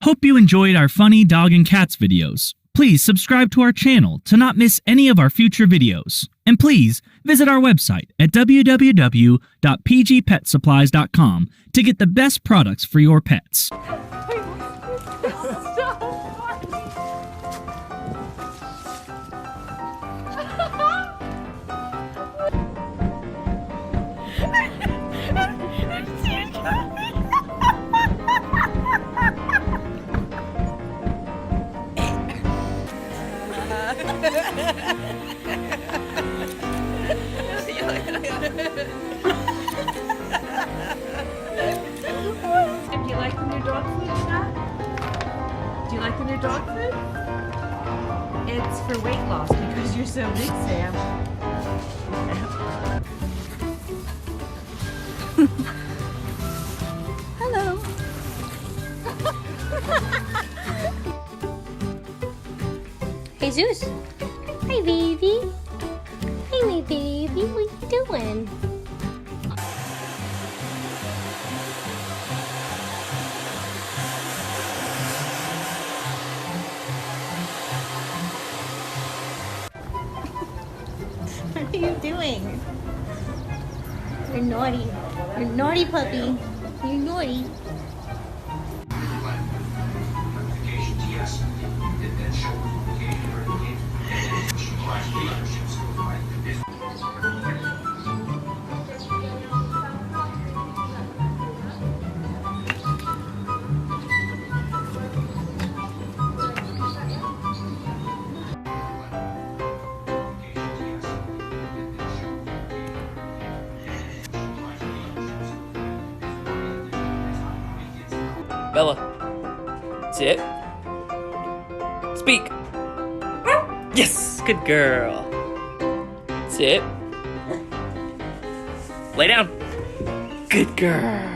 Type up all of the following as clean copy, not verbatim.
Hope you enjoyed our funny dog and cats videos. Please subscribe to our channel to not miss any of our future videos. And please visit our website at www.pgpetsupplies.com to get the best products for your pets. Do you like the new dog food, Scott? Do you like the new dog food? It's for weight loss because you're so big, Sam. Hello. Hey Zeus. Hey baby. Hey my baby, what you doing? What are you doing? You're naughty. You're naughty puppy. You're naughty. Bella, sit. Speak. Yes, good girl. Sit. Lay down. Good girl.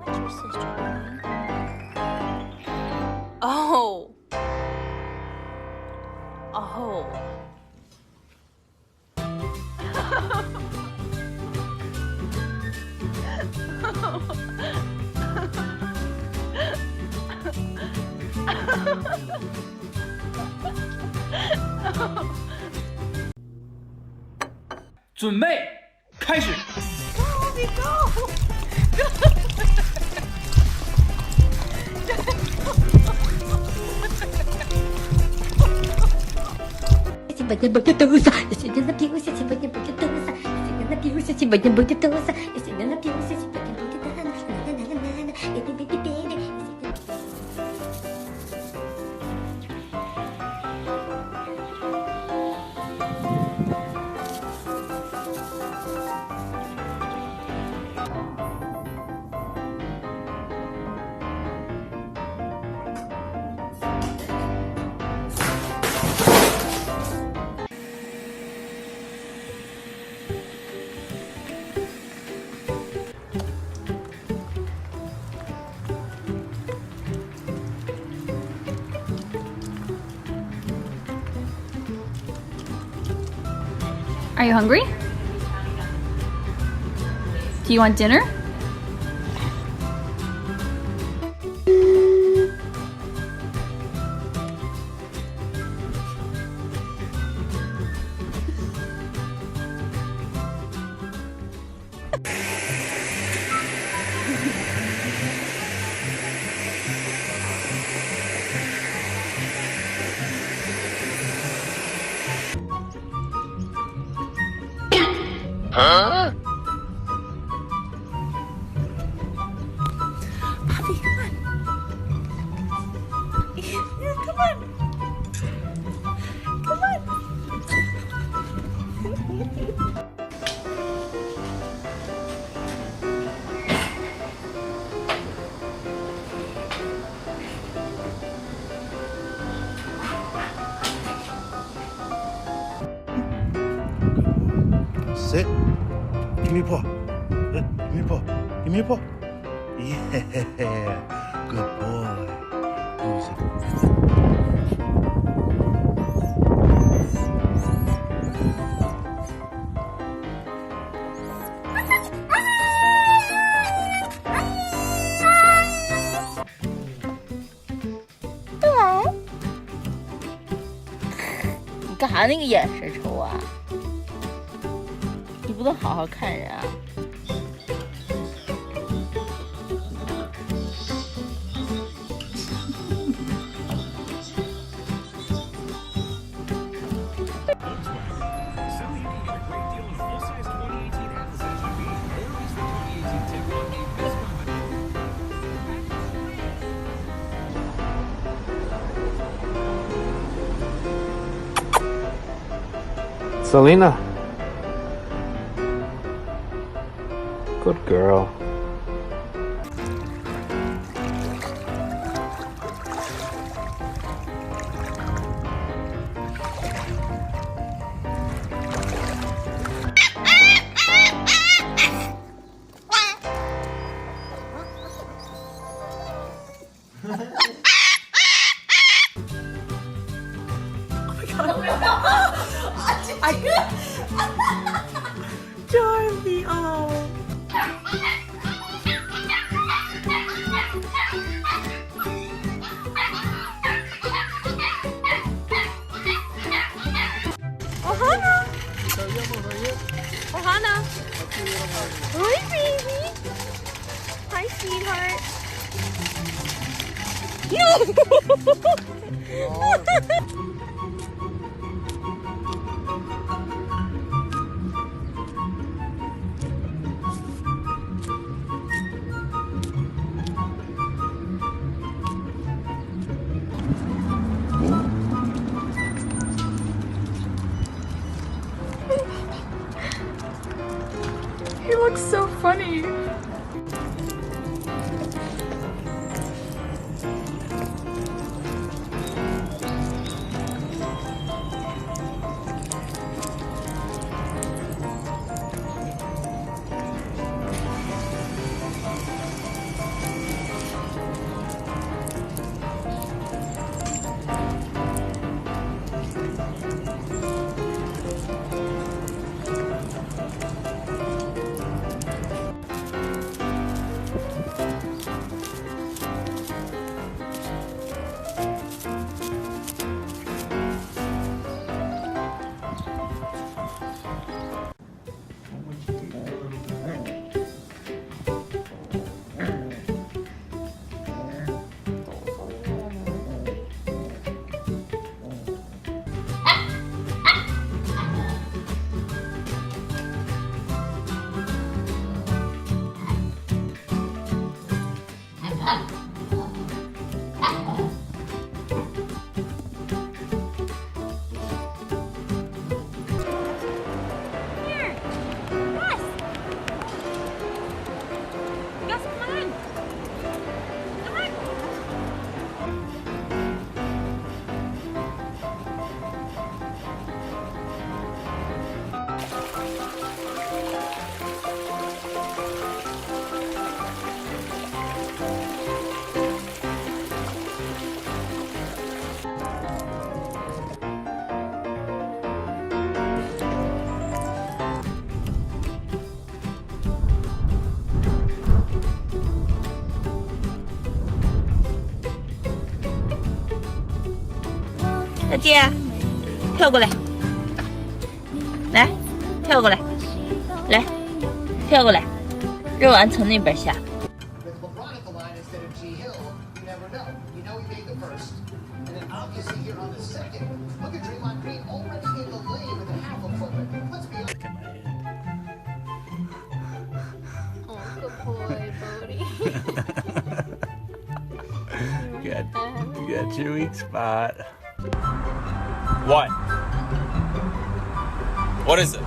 What's your sister doing? Oh. Oh.准备开始。 Сегодня будет туса, я сегодня напьюсь, я сегодня будет туса, я сегодня напьюсь, я сегодня будет туса, я сегодня напьюсь, я сегодня будет Are you hungry? Do you want dinner? Huh? Puppy, come on. Come on. Come on. Sit. Give me a paw. Good. Give me a paw. Give me a paw. Yeah. Good boy. Who's it? 干啥那个眼神瞅啊？你不能好好看人啊！Selena. Good girl. Dorothy, oh. Ohana. Ohana. Hi, baby. Hi, sweetheart. He looks so funny.小姐，跳过来，来，跳过来，来，跳过来，肉丸从那边下。You got your weak spot. What? What is it?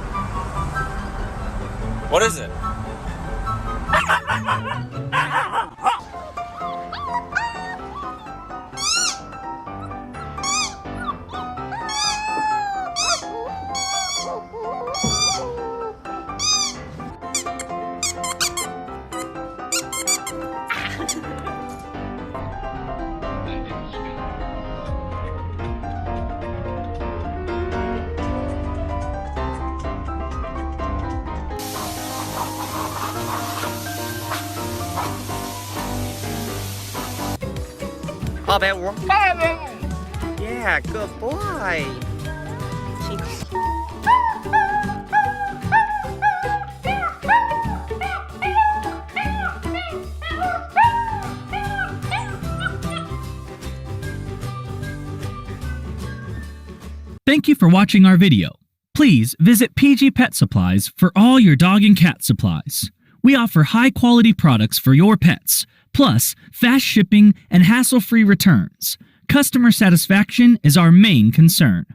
What is it? Yeah, good boy. Thank you for watching our video. Please visit PG Pet Supplies for all your dog and cat supplies. We offer high-quality products for your pets, plus fast shipping and hassle-free returns. Customer satisfaction is our main concern.